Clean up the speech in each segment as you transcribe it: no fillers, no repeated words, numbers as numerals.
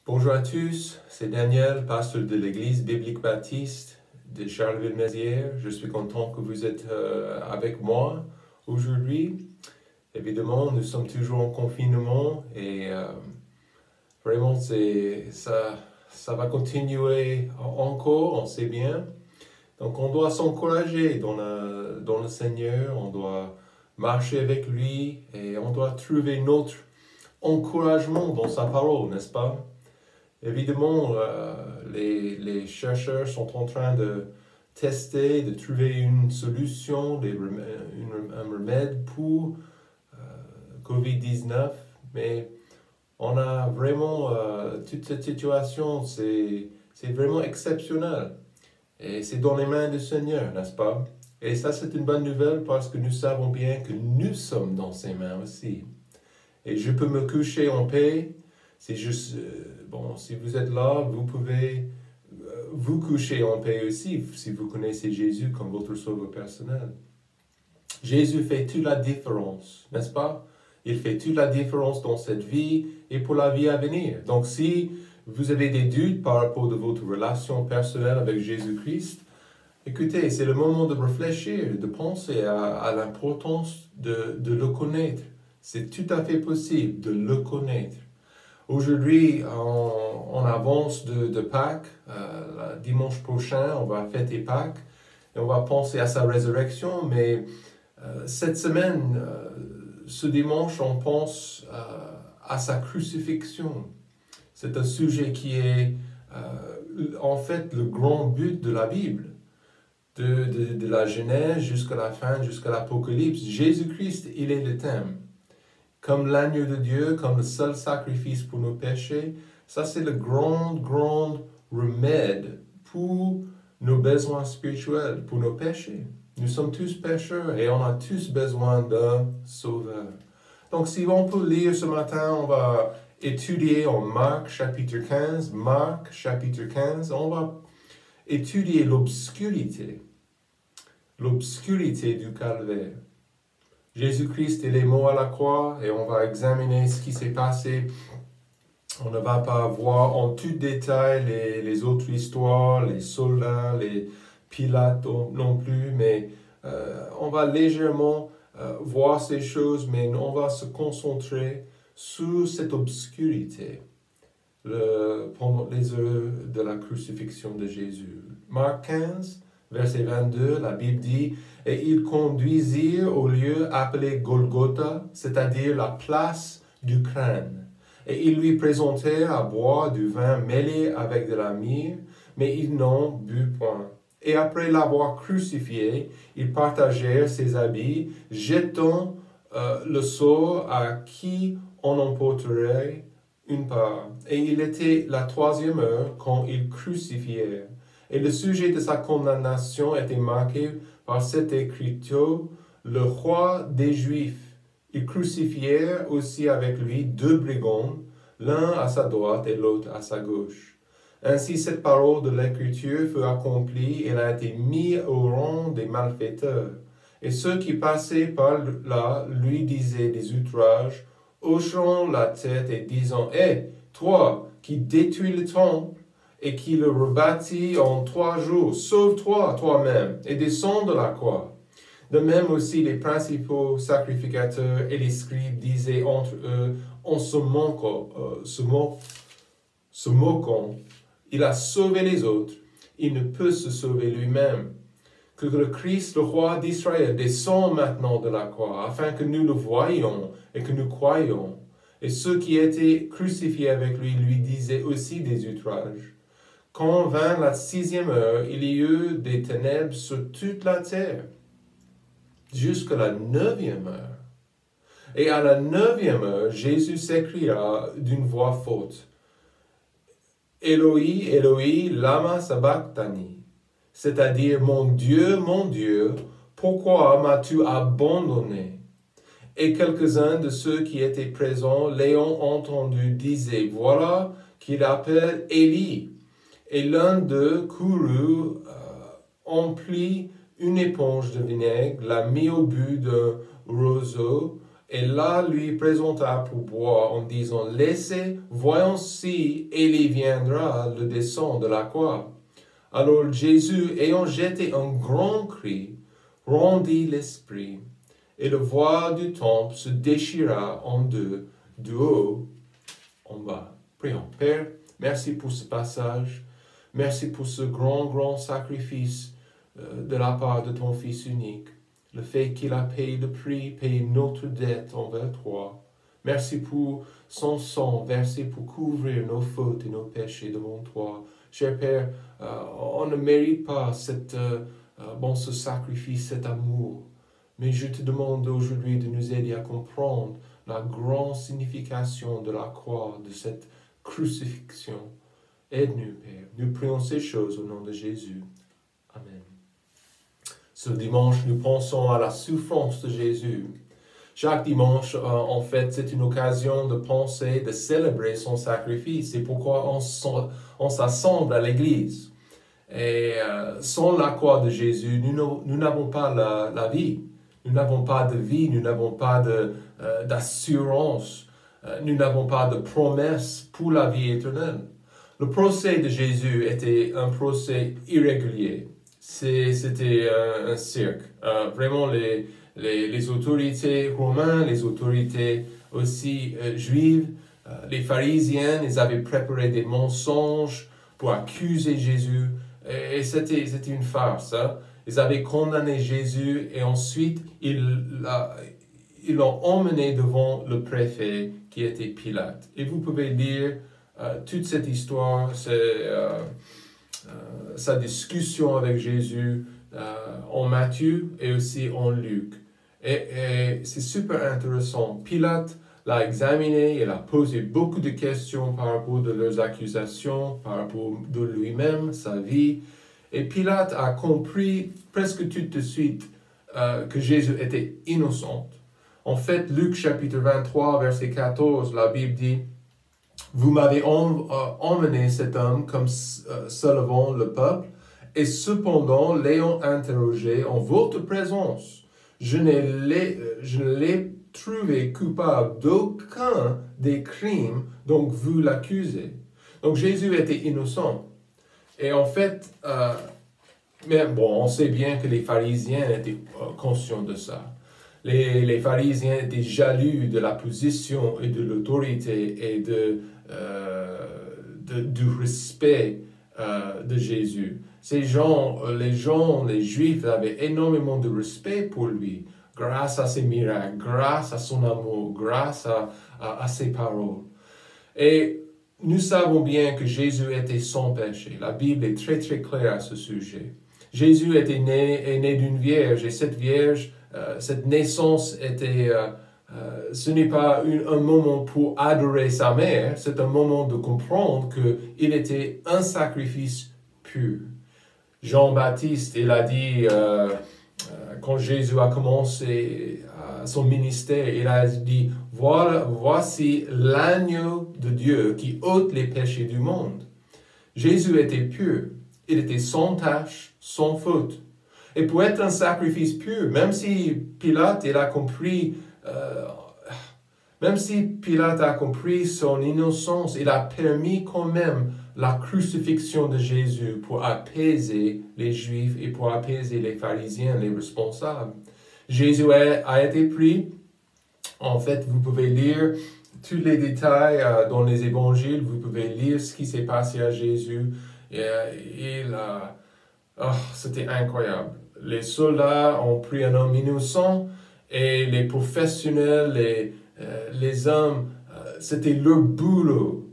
Bonjour à tous, c'est Daniel, pasteur de l'église biblique baptiste de Charleville-Mézières. Je suis content que vous êtes avec moi aujourd'hui. Évidemment, nous sommes toujours en confinement et vraiment ça va continuer encore, on sait bien. Donc on doit s'encourager dans le Seigneur, on doit marcher avec lui et on doit trouver notre encouragement dans sa parole, n'est-ce pas? Évidemment, les chercheurs sont en train de tester, de trouver une solution, un remède pour COVID-19, mais on a vraiment, toute cette situation, c'est vraiment exceptionnel. Et c'est dans les mains du Seigneur, n'est-ce pas? Et ça, c'est une bonne nouvelle parce que nous savons bien que nous sommes dans ses mains aussi. Et je peux me coucher en paix. C'est juste, si vous êtes là, vous pouvez vous coucher en paix aussi si vous connaissez Jésus comme votre sauveur personnel. Jésus fait toute la différence, n'est-ce pas? Il fait toute la différence dans cette vie et pour la vie à venir. Donc si vous avez des doutes par rapport à votre relation personnelle avec Jésus-Christ, écoutez, c'est le moment de réfléchir, de penser à l'importance de le connaître. C'est tout à fait possible de le connaître. Aujourd'hui, on avance de Pâques. Dimanche prochain, on va fêter Pâques et on va penser à sa résurrection. Mais cette semaine, ce dimanche, on pense à sa crucifixion. C'est un sujet qui est en fait le grand but de la Bible. De la Genèse jusqu'à la fin, jusqu'à l'Apocalypse. Jésus-Christ, il est le thème. Comme l'agneau de Dieu, comme le seul sacrifice pour nos péchés, ça c'est le grand remède pour nos besoins spirituels, pour nos péchés. Nous sommes tous pécheurs et on a tous besoin d'un sauveur. Donc si on peut lire ce matin, on va étudier en Marc chapitre 15. Marc chapitre 15, on va étudier l'obscurité du calvaire. Jésus-Christ, il est mort à la croix et on va examiner ce qui s'est passé. On ne va pas voir en tout détail les autres histoires, les soldats, les Pilates non plus, mais on va légèrement voir ces choses, mais on va se concentrer sur cette obscurité pendant les heures de la crucifixion de Jésus. Marc 15, verset 22, la Bible dit « Et ils conduisirent au lieu appelé Golgotha, c'est-à-dire la place du crâne. Et ils lui présentèrent à boire du vin mêlé avec de la myrrhe, mais ils n'en bu point. Et après l'avoir crucifié, ils partagèrent ses habits, jetant le sort à qui on emporterait une part. Et il était la 3e heure quand ils crucifièrent. Et le sujet de sa condamnation était marqué par cette écriture, le roi des Juifs. Ils crucifièrent aussi avec lui 2 brigands, l'un à sa droite et l'autre à sa gauche. Ainsi cette parole de l'écriture fut accomplie et elle a été mise au rang des malfaiteurs. Et ceux qui passaient par là lui disaient des outrages, hochant la tête et disant « Hé, toi qui détruis le temple, et qui le rebâtit en 3 jours. Sauve-toi toi-même et descends de la croix. » De même aussi les principaux sacrificateurs et les scribes disaient entre eux, en se moquant, il a sauvé les autres, il ne peut se sauver lui-même. Que le Christ, le roi d'Israël, descend maintenant de la croix, afin que nous le voyions et que nous croyions. Et ceux qui étaient crucifiés avec lui disaient aussi des outrages. Quand vint la 6e heure, il y eut des ténèbres sur toute la terre, jusqu'à la 9e heure. Et à la 9e heure, Jésus s'écria d'une voix forte, « Eloi, Eloi, lama sabachthani » c'est-à-dire « Mon Dieu, pourquoi m'as-tu abandonné ?» Et quelques-uns de ceux qui étaient présents, l'ayant entendu, disaient, « Voilà qu'il appelle Élie. » Et l'un d'eux courut, emplit une éponge de vinaigre, la mit au but d'un roseau, et la lui présenta pour boire en disant, laissez, voyons si il viendra le descend de la croix. Alors Jésus, ayant jeté un grand cri, rendit l'esprit, et le voile du temple se déchira en deux, du haut en bas. Prions. Père, merci pour ce passage. Merci pour ce grand sacrifice de la part de ton Fils unique. Le fait qu'il a payé le prix, payé notre dette envers toi. Merci pour son sang versé pour couvrir nos fautes et nos péchés devant toi. Cher Père, on ne mérite pas ce sacrifice, cet amour. Mais je te demande aujourd'hui de nous aider à comprendre la grande signification de la croix, de cette crucifixion. Aide-nous, Père. Nous prions ces choses au nom de Jésus. Amen. Ce dimanche, nous pensons à la souffrance de Jésus. Chaque dimanche, en fait, c'est une occasion de penser, de célébrer son sacrifice. C'est pourquoi on s'assemble à l'église. Et sans la croix de Jésus, nous n'avons pas la vie. Nous n'avons pas de vie, nous n'avons pas d'assurance, nous n'avons pas de promesse pour la vie éternelle. Le procès de Jésus était un procès irrégulier. C'était un cirque. Vraiment, les autorités romaines, les autorités aussi juives, les pharisiens, ils avaient préparé des mensonges pour accuser Jésus. Et c'était une farce. Hein? Ils avaient condamné Jésus et ensuite ils l'ont emmené devant le préfet qui était Pilate. Et vous pouvez lire toute cette histoire, sa discussion avec Jésus en Matthieu et aussi en Luc. Et c'est super intéressant. Pilate l'a examiné, il a posé beaucoup de questions par rapport de leurs accusations, par rapport de lui-même, sa vie. Et Pilate a compris presque tout de suite que Jésus était innocent. En fait, Luc chapitre 23, verset 14, la Bible dit « Vous m'avez emmené cet homme comme solevant le peuple, et cependant, l'ayant interrogé en votre présence, je ne l'ai trouvé coupable d'aucun des crimes dont vous l'accusez. » Donc Jésus était innocent. Et en fait, on sait bien que les pharisiens étaient conscients de ça. Les pharisiens étaient jaloux de la position et de l'autorité et du respect de Jésus. Les Juifs avaient énormément de respect pour lui, grâce à ses miracles, grâce à son amour, grâce à ses paroles. Et nous savons bien que Jésus était sans péché. La Bible est très claire à ce sujet. Jésus est né d'une vierge, et cette vierge, cette naissance ce n'est pas un moment pour adorer sa mère, c'est un moment de comprendre qu'il était un sacrifice pur. Jean-Baptiste, il a dit, quand Jésus a commencé son ministère, il a dit, voici l'agneau de Dieu qui ôte les péchés du monde. Jésus était pur, il était sans tache, sans faute. Et pour être un sacrifice pur, même si Pilate a compris son innocence, il a permis quand même la crucifixion de Jésus pour apaiser les Juifs et pour apaiser les pharisiens, les responsables. Jésus a été pris. En fait, vous pouvez lire tous les détails dans les évangiles. Vous pouvez lire ce qui s'est passé à Jésus. C'était incroyable. Les soldats ont pris un homme innocent et les professionnels, les hommes, c'était leur boulot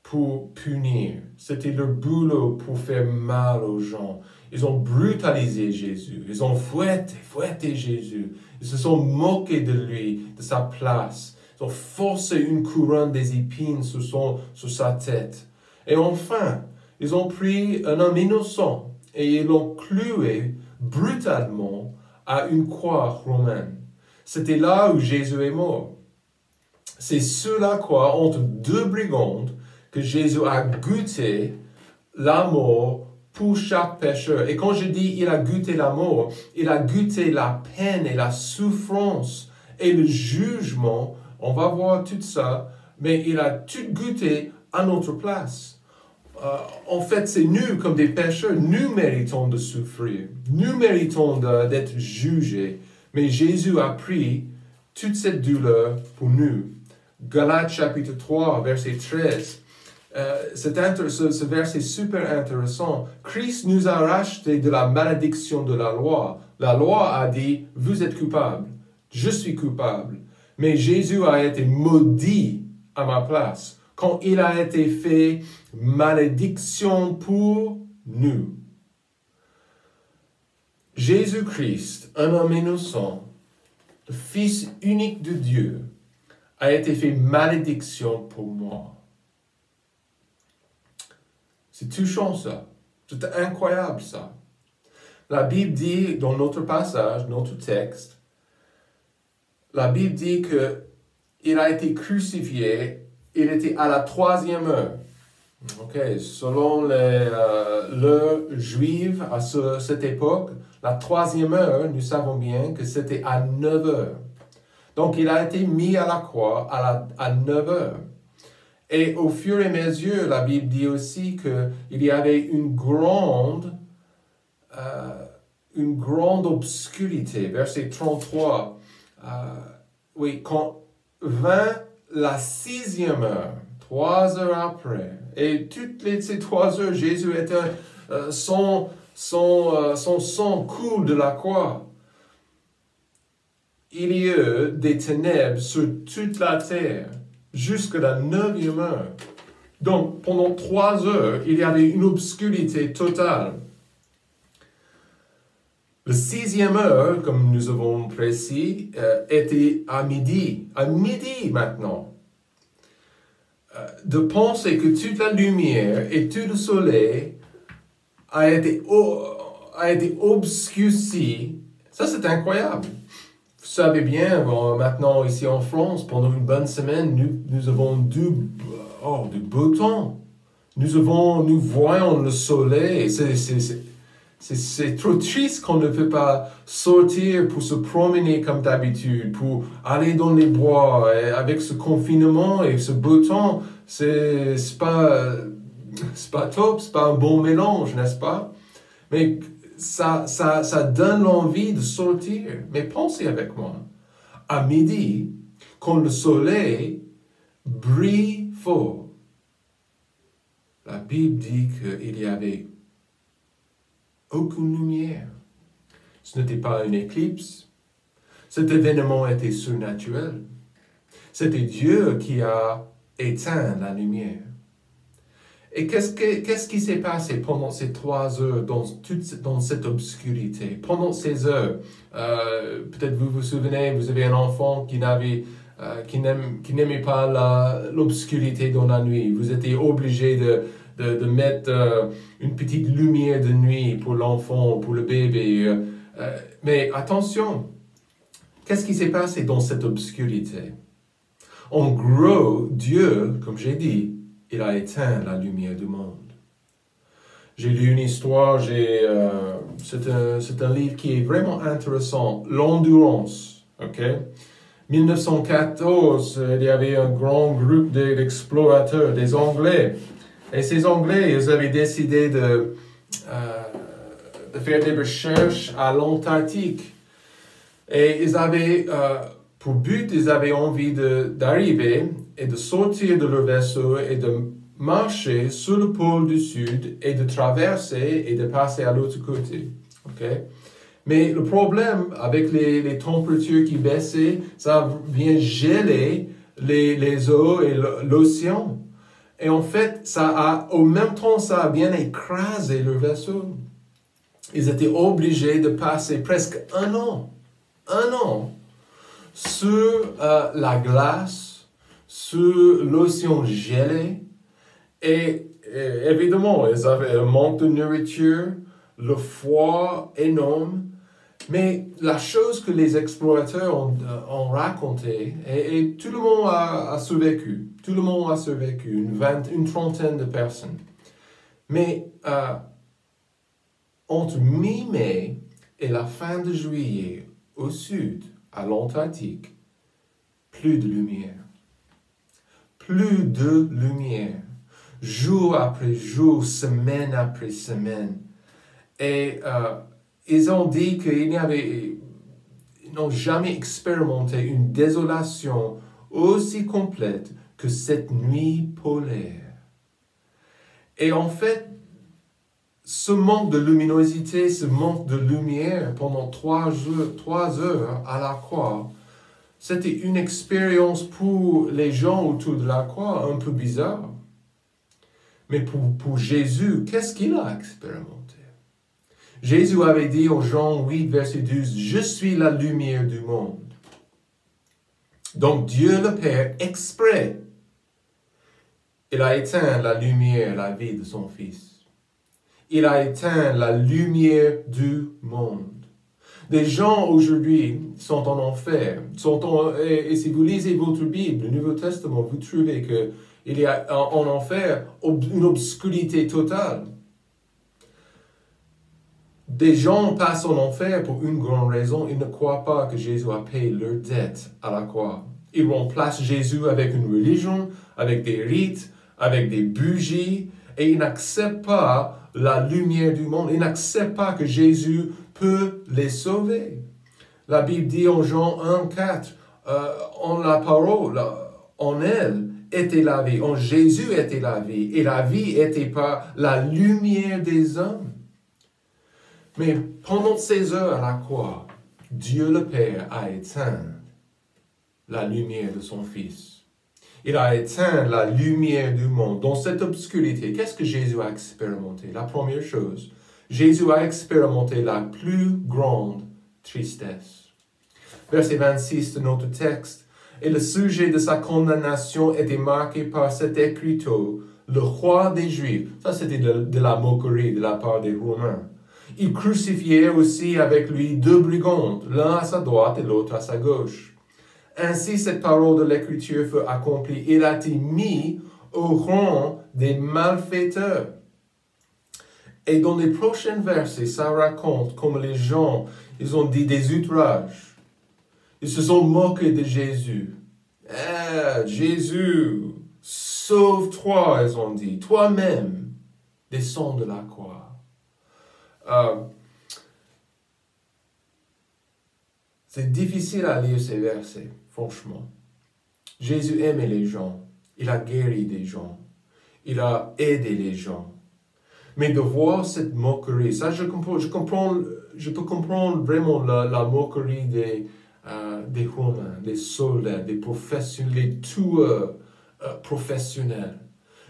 pour punir. C'était leur boulot pour faire mal aux gens. Ils ont brutalisé Jésus. Ils ont fouetté Jésus. Ils se sont moqués de lui, de sa place. Ils ont forcé une couronne des épines sur sa tête. Et enfin, ils ont pris un homme innocent et ils l'ont cloué brutalement à une croix romaine. C'était là où Jésus est mort. C'est sur la croix, entre deux brigands, que Jésus a goûté la mort pour chaque pécheur. Et quand je dis il a goûté la mort, il a goûté la peine et la souffrance Et le jugement, on va voir tout ça, mais il a tout goûté à notre place. En fait, c'est nous, comme des pécheurs, nous méritons de souffrir. Nous méritons d'être jugés. Mais Jésus a pris toute cette douleur pour nous. Galates chapitre 3, verset 13. Ce verset est super intéressant. Christ nous a rachetés de la malédiction de la loi. La loi a dit, vous êtes coupable. Je suis coupable. Mais Jésus a été maudit à ma place. Quand il a été fait malédiction pour nous. Jésus-Christ, un homme innocent, le Fils unique de Dieu, a été fait malédiction pour moi. C'est touchant ça. C'est incroyable ça. La Bible dit, dans notre passage, notre texte, la Bible dit qu'il a été crucifié, il était à la 3e heure. Okay. Selon l'heure juive à cette époque, la 3e heure, nous savons bien que c'était à 9 heures. Donc il a été mis à la croix à 9 heures. Et au fur et à mesure, la Bible dit aussi qu'il y avait une grande obscurité. Verset 33. Oui, quand vint la 6e heure, 3 heures après, et toutes ces 3 heures, Jésus était, son sang coule de la croix. Il y a eu des ténèbres sur toute la terre, jusqu'à la 9e heure. Donc, pendant 3 heures, il y avait une obscurité totale. La 6e heure, comme nous avons précis, était à midi. À midi maintenant. De penser que toute la lumière et tout le soleil a été obscurci, ça c'est incroyable. Vous savez bien, maintenant ici en France, pendant une bonne semaine, nous avons du beau temps. Nous voyons le soleil. C'est trop triste qu'on ne peut pas sortir pour se promener comme d'habitude, pour aller dans les bois. Et avec ce confinement et ce beau temps, c'est pas top, c'est pas un bon mélange, n'est-ce pas? Mais ça donne l'envie de sortir. Mais pensez avec moi. À midi, quand le soleil brille fort, la Bible dit qu'il y avait aucune lumière. Ce n'était pas une éclipse. Cet événement était surnaturel. C'était Dieu qui a éteint la lumière. Et qu'est-ce qui s'est passé pendant ces 3 heures dans cette obscurité? Pendant ces heures, peut-être vous vous souvenez, vous avez un enfant qui n'aimait pas l'obscurité dans la nuit. Vous étiez obligé de mettre une petite lumière de nuit pour l'enfant, pour le bébé. Mais attention, qu'est-ce qui s'est passé dans cette obscurité? En gros, Dieu, comme j'ai dit, il a éteint la lumière du monde. J'ai lu une histoire, c'est un livre qui est vraiment intéressant, L'Endurance. Okay? 1914, il y avait un grand groupe d'explorateurs, des Anglais. Et ces Anglais, ils avaient décidé de faire des recherches à l'Antarctique. Et ils avaient, pour but, ils avaient envie d'arriver et de sortir de leur vaisseau et de marcher sur le pôle du Sud et de traverser et de passer à l'autre côté. Okay? Mais le problème avec les températures qui baissaient, ça vient geler les eaux et l'océan. Et en fait, au même temps, ça a bien écrasé le vaisseau. Ils étaient obligés de passer presque un an sur la glace, sur l'océan gelé. Et évidemment, ils avaient un manque de nourriture, le froid énorme. Mais la chose que les explorateurs ont raconté, et tout le monde a survécu. Tout le monde a survécu, une trentaine de personnes. Mais entre mi-mai et la fin de juillet, au sud, à l'Antarctique, plus de lumière. Plus de lumière. Jour après jour, semaine après semaine. Et ils ont dit qu'ils n'ont jamais expérimenté une désolation aussi complète que cette nuit polaire. Et en fait, ce manque de luminosité, ce manque de lumière pendant 3 heures à la croix, c'était une expérience pour les gens autour de la croix un peu bizarre. Mais pour Jésus, qu'est-ce qu'il a expérimenté? Jésus avait dit en Jean 8, verset 12, « Je suis la lumière du monde. » Donc Dieu le Père, exprès, il a éteint la lumière, la vie de son Fils. Il a éteint la lumière du monde. Des gens aujourd'hui sont en enfer. Et si vous lisez votre Bible, le Nouveau Testament, vous trouvez qu'il y a en enfer une obscurité totale. Des gens passent en enfer pour une grande raison. Ils ne croient pas que Jésus a payé leur dette à la croix. Ils remplacent Jésus avec une religion, avec des rites, avec des bougies, et ils n'acceptent pas la lumière du monde. Ils n'acceptent pas que Jésus peut les sauver. La Bible dit en Jean 1, 4, en la parole, en elle était la vie, en Jésus était la vie, et la vie était par la lumière des hommes. Mais pendant ces heures à la croix, Dieu le Père a éteint la lumière de son Fils. Il a éteint la lumière du monde. Dans cette obscurité, qu'est-ce que Jésus a expérimenté? La première chose, Jésus a expérimenté la plus grande tristesse. Verset 26 de notre texte, « Et le sujet de sa condamnation était marqué par cet écriteau, le roi des Juifs. » Ça, c'était de la moquerie de la part des Romains. « Ils crucifièrent aussi avec lui 2 brigands, l'un à sa droite et l'autre à sa gauche. Ainsi, cette parole de l'Écriture fut accomplie. Il a été mis au rang des malfaiteurs. » Et dans les prochains versets, ça raconte comment les gens, ils ont dit des outrages. Ils se sont moqués de Jésus. « Jésus, sauve-toi, ils ont dit. Toi-même, descends de la croix. » C'est difficile à lire ces versets, franchement. Jésus aimait les gens. Il a guéri des gens. Il a aidé les gens. Mais de voir cette moquerie, ça je peux comprendre vraiment la moquerie des Romains, des soldats, des professionnels, des tueurs professionnels.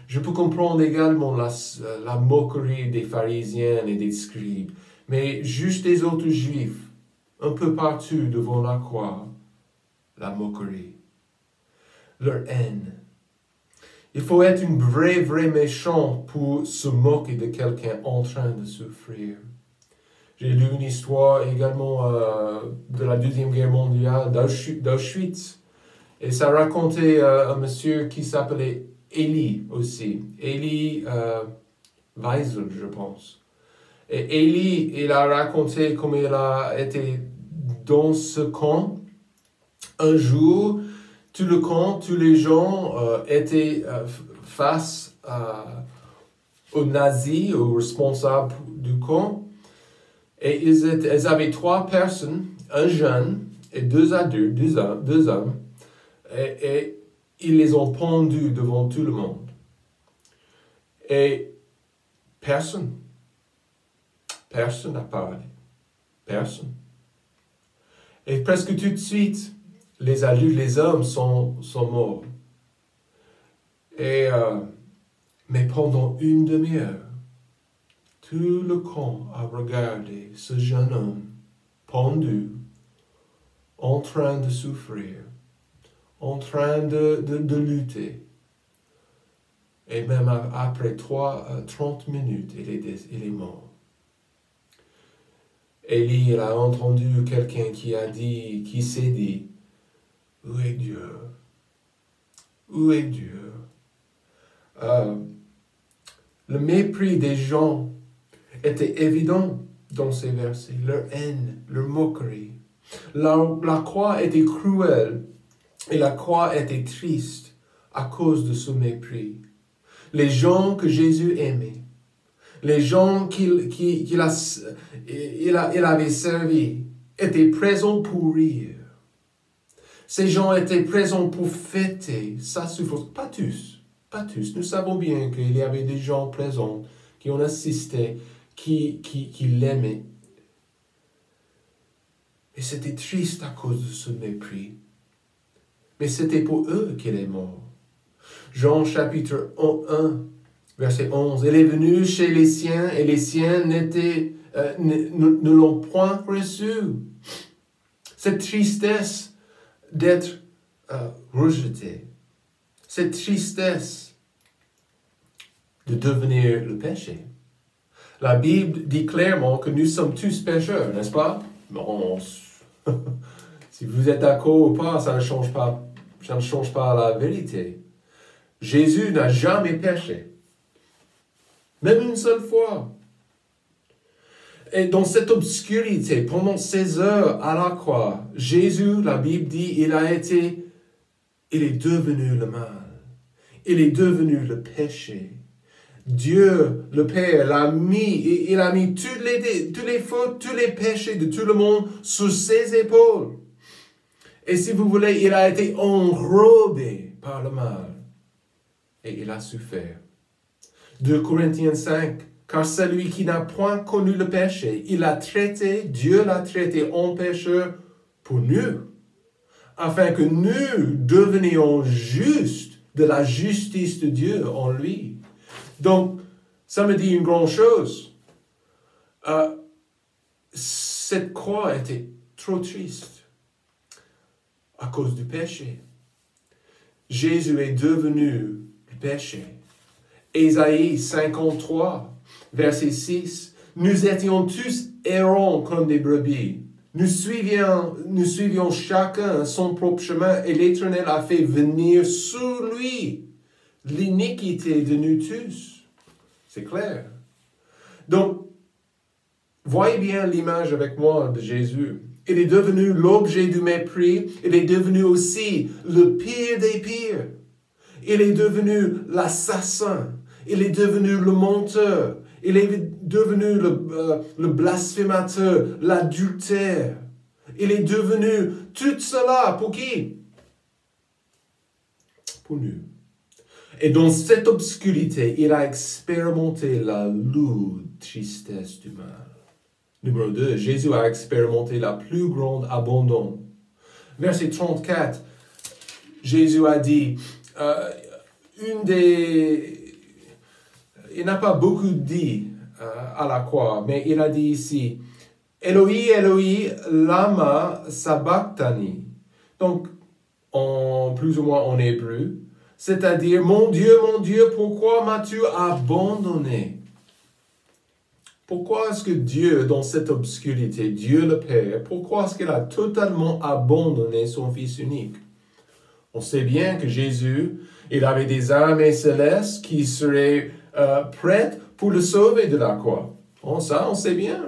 Je peux comprendre également la moquerie des pharisiens et des scribes, mais juste des autres juifs, un peu partout devant la croix, la moquerie, leur haine. Il faut être un vrai méchant pour se moquer de quelqu'un en train de souffrir. J'ai lu une histoire également de la Deuxième Guerre mondiale, d'Auschwitz. Et ça racontait un monsieur qui s'appelait Elie aussi. Elie Wiesel, je pense. Et Elie, il a raconté comment il a été dans ce camp. Un jour, tout le camp, tous les gens étaient face aux nazis, aux responsables du camp. Et ils avaient 3 personnes, un jeune et 2 adultes, 2 hommes. Et ils les ont pendus devant tout le monde. Et personne n'a parlé. Personne. Et presque tout de suite, les adultes, les hommes sont morts. Mais pendant une demi-heure, tout le camp a regardé ce jeune homme pendu, en train de souffrir, en train de lutter. Et même après 30 minutes, il est mort. Élie, il a entendu quelqu'un qui s'est dit, « Où est Dieu? Où est Dieu? » Le mépris des gens était évident dans ces versets, leur haine, leur moquerie. La croix était cruelle Et la croix était triste à cause de ce mépris. Les gens que Jésus aimait, les gens qu'il avait servis, étaient présents pour rire. Ces gens étaient présents pour fêter sa souffrance. Pas tous, pas tous. Nous savons bien qu'il y avait des gens présents qui ont assisté, qui l'aimaient. Et c'était triste à cause de ce mépris. Mais c'était pour eux qu'il est mort. Jean chapitre 1, verset 11. Il est venu chez les siens et les siens ne l'ont point reçu. Cette tristesse d'être rejeté. Cette tristesse de devenir le péché. La Bible dit clairement que nous sommes tous pécheurs, n'est-ce pas? Bon, si vous êtes d'accord ou pas, ça ne change pas la vérité. Jésus n'a jamais péché. Même une seule fois. Et dans cette obscurité, pendant 16 heures à la croix, Jésus, la Bible dit, il est devenu le mal. Il est devenu le péché. Dieu, le Père, il a mis toutes les fautes, tous les péchés de tout le monde sur ses épaules. Et si vous voulez, il a été enrobé par le mal. Et il a souffert. 2 Corinthiens 5, car celui qui n'a point connu le péché, Dieu l'a traité en pécheur pour nous, afin que nous devenions justes de la justice de Dieu en lui. Donc, ça me dit une grande chose. Cette croix était trop triste à cause du péché. Jésus est devenu le péché. Ésaïe 53, verset 6. Nous étions tous errants comme des brebis. Nous suivions chacun son propre chemin et l'Éternel a fait venir sur lui l'iniquité de nous tous. C'est clair. Donc, voyez bien l'image avec moi de Jésus. Il est devenu l'objet du mépris. Il est devenu aussi le pire des pires. Il est devenu l'assassin. Il est devenu le menteur. Il est devenu le blasphémateur, l'adultère. Il est devenu tout cela pour qui? Pour nous. Et dans cette obscurité, il a expérimenté la lourde tristesse du mal. Numéro 2, Jésus a expérimenté la plus grande abandon. Verset 34, Jésus a dit, il n'a pas beaucoup dit à la croix, mais il a dit ici, Eloi, Eloi, lama sabachthani. Donc, plus ou moins en hébreu, c'est-à-dire, mon Dieu, pourquoi m'as-tu abandonné? Pourquoi est-ce que Dieu, dans cette obscurité, Dieu le Père, pourquoi est-ce qu'il a totalement abandonné son Fils unique? On sait bien que Jésus, il avait des armées célestes qui seraient prêtes pour le sauver de la croix. On sait bien.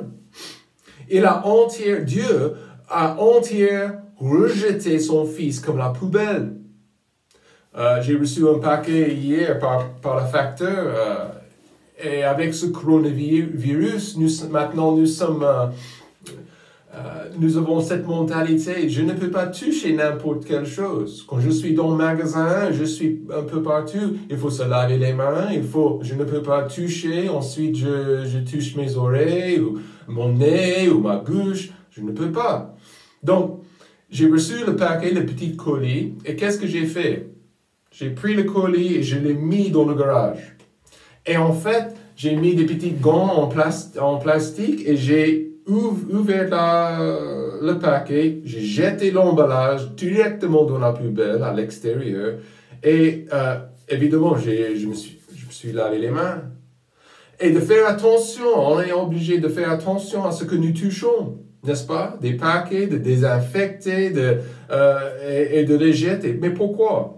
Dieu a entièrement rejeté son Fils comme la poubelle. J'ai reçu un paquet hier par le facteur et avec ce coronavirus, nous avons cette mentalité, je ne peux pas toucher n'importe quelle chose. Quand je suis dans le magasin, je suis un peu partout, il faut se laver les mains, je ne peux pas toucher, ensuite je touche mes oreilles, ou mon nez, ou ma bouche, je ne peux pas. Donc, j'ai reçu le paquet, le petit colis, et qu'est-ce que j'ai fait? J'ai pris le colis et je l'ai mis dans le garage. Et en fait, j'ai mis des petits gants en plastique et j'ai ouvert le paquet, j'ai jeté l'emballage directement dans la poubelle à l'extérieur et évidemment, je me suis lavé les mains. Et de faire attention, on est obligé de faire attention à ce que nous touchons, n'est-ce pas? Des paquets, de désinfecter et de les jeter. Mais pourquoi?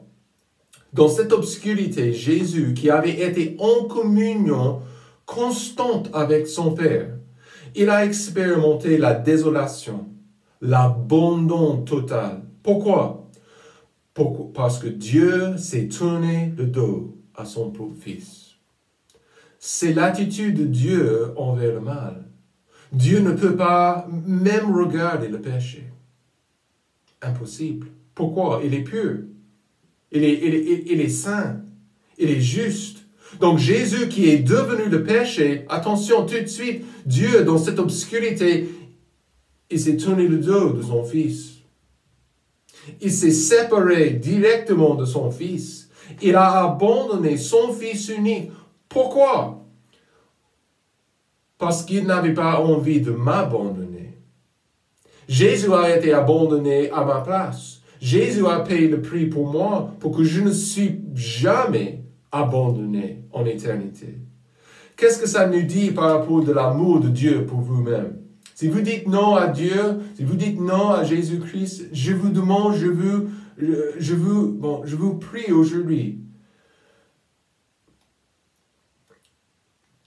Dans cette obscurité, Jésus, qui avait été en communion constante avec son Père, il a expérimenté la désolation, l'abandon total. Pourquoi? Parce que Dieu s'est tourné le dos à son pauvre fils. C'est l'attitude de Dieu envers le mal. Dieu ne peut pas même regarder le péché. Impossible. Pourquoi? Il est pur. Il est saint. Il est juste. Donc Jésus qui est devenu le péché, attention tout de suite, Dieu dans cette obscurité, il s'est tourné le dos de son fils. Il s'est séparé directement de son fils. Il a abandonné son fils unique. Pourquoi? Parce qu'il n'avait pas envie de m'abandonner. Jésus a été abandonné à ma place. Jésus a payé le prix pour moi, pour que je ne suis jamais abandonné en éternité. Qu'est-ce que ça nous dit par rapport de l'amour de Dieu pour vous-même? Si vous dites non à Dieu, si vous dites non à Jésus-Christ, je vous demande, je vous prie aujourd'hui.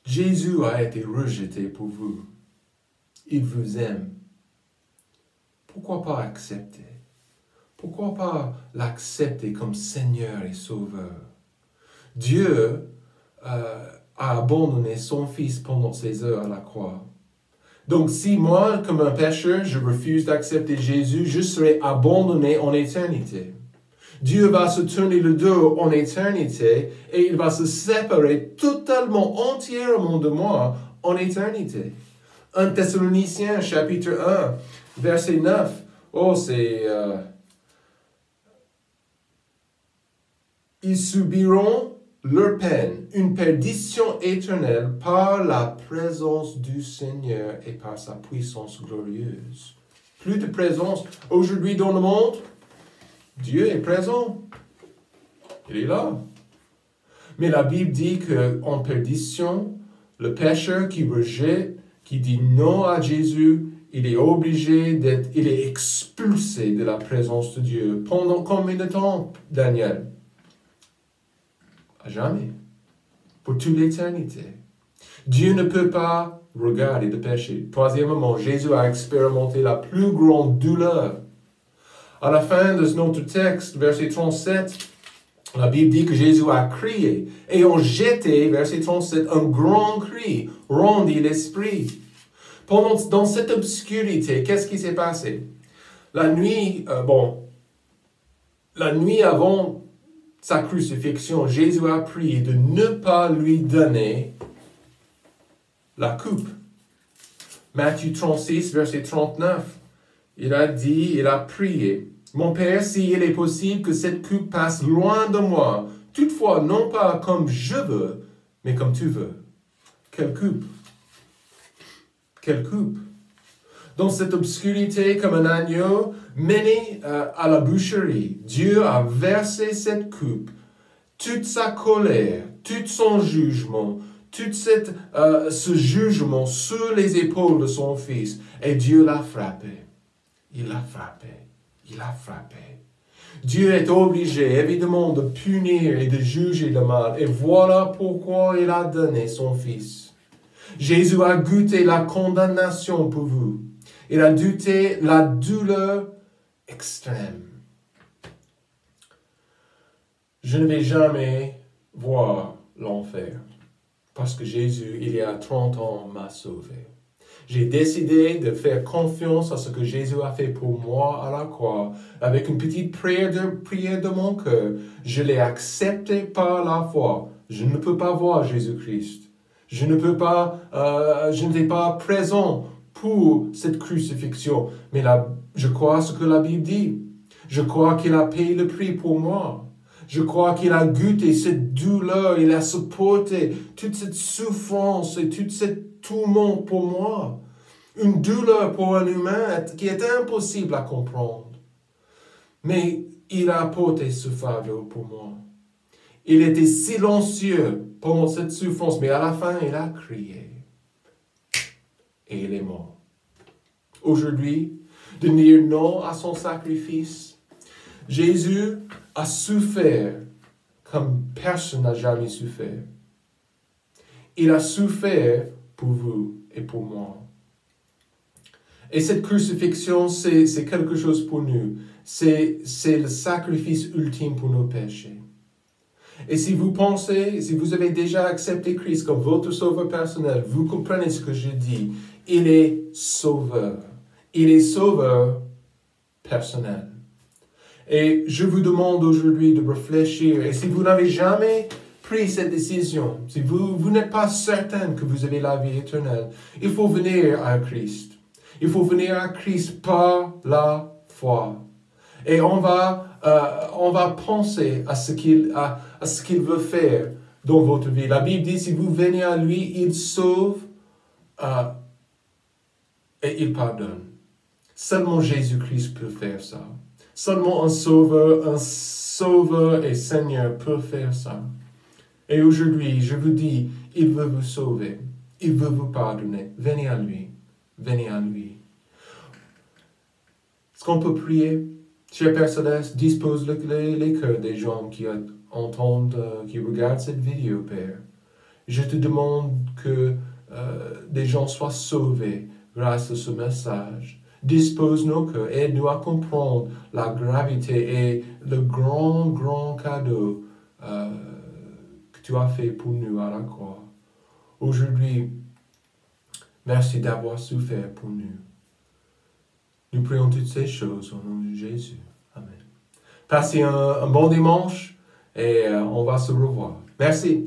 Jésus a été rejeté pour vous. Il vous aime. Pourquoi pas accepter? Pourquoi pas l'accepter comme Seigneur et Sauveur? Dieu a abandonné son Fils pendant ces heures à la croix. Donc si moi, comme un pécheur, je refuse d'accepter Jésus, je serai abandonné en éternité. Dieu va se tourner le dos en éternité et il va se séparer totalement, entièrement de moi en éternité. 1 Thessaloniciens, chapitre 1, verset 9. Oh, c'est... Ils subiront leur peine, une perdition éternelle par la présence du Seigneur et par sa puissance glorieuse. Plus de présence aujourd'hui dans le monde. Dieu est présent. Il est là. Mais la Bible dit qu'en perdition, le pécheur qui rejette, qui dit non à Jésus, il est obligé il est expulsé de la présence de Dieu. Pendant combien de temps, Daniel? À jamais. Pour toute l'éternité. Dieu ne peut pas regarder le péché. Troisièmement, Jésus a expérimenté la plus grande douleur. À la fin de notre texte, verset 37, la Bible dit que Jésus a crié. Et ont jeté, verset 37, un grand cri, rendit l'esprit. Dans cette obscurité, qu'est-ce qui s'est passé? La nuit avant sa crucifixion, Jésus a prié de ne pas lui donner la coupe. Matthieu 36, verset 39, il a prié, « Mon Père, s'il est possible que cette coupe passe loin de moi, toutefois, non pas comme je veux, mais comme tu veux. » Quelle coupe? Quelle coupe? Dans cette obscurité, comme un agneau mené à la boucherie, Dieu a versé cette coupe, toute sa colère, tout son jugement, tout ce jugement sur les épaules de son Fils. Et Dieu l'a frappé. Il l'a frappé. Il l'a frappé. Dieu est obligé, évidemment, de punir et de juger le mal. Et voilà pourquoi il a donné son Fils. Jésus a goûté la condamnation pour vous. Il a goûté la douleur extrême. Je ne vais jamais voir l'enfer parce que Jésus, il y a 30 ans, m'a sauvé. J'ai décidé de faire confiance à ce que Jésus a fait pour moi à la croix. Avec une petite prière de mon cœur, je l'ai accepté par la foi. Je ne peux pas voir Jésus-Christ. Je n'étais pas présent pour cette crucifixion. Mais je crois ce que la Bible dit. Je crois qu'il a payé le prix pour moi. Je crois qu'il a goûté cette douleur, il a supporté toute cette souffrance et tout ce tourment pour moi. Une douleur pour un humain qui est impossible à comprendre. Mais il a porté ce fardeau pour moi. Il était silencieux pendant cette souffrance, mais à la fin, il a crié. Et il est mort. Aujourd'hui, de dire non à son sacrifice, Jésus a souffert comme personne n'a jamais souffert. Il a souffert pour vous et pour moi. Et cette crucifixion, c'est quelque chose pour nous. C'est le sacrifice ultime pour nos péchés. Et si vous pensez, si vous avez déjà accepté Christ comme votre sauveur personnel, vous comprenez ce que je dis. Il est sauveur. Il est sauveur personnel. Et je vous demande aujourd'hui de réfléchir. Et si vous n'avez jamais pris cette décision, si vous n'êtes pas certain que vous avez la vie éternelle, il faut venir à Christ. Il faut venir à Christ par la foi. Et on va penser à ce qu'il veut faire dans votre vie. La Bible dit, si vous venez à lui, il sauve et il pardonne. Seulement Jésus-Christ peut faire ça. Seulement un sauveur et Seigneur peut faire ça. Et aujourd'hui, je vous dis, il veut vous sauver. Il veut vous pardonner. Venez à lui. Venez à lui. Est-ce qu'on peut prier? Cher Père Céleste, dispose les cœurs des gens qui entendent, qui regardent cette vidéo, Père. Je te demande que des gens soient sauvés grâce à ce message. Dispose nos cœurs, aide-nous à comprendre la gravité et le grand cadeau que tu as fait pour nous à la croix. Aujourd'hui, merci d'avoir souffert pour nous. Nous prions toutes ces choses au nom de Jésus. Amen. Passez un bon dimanche et on va se revoir. Merci.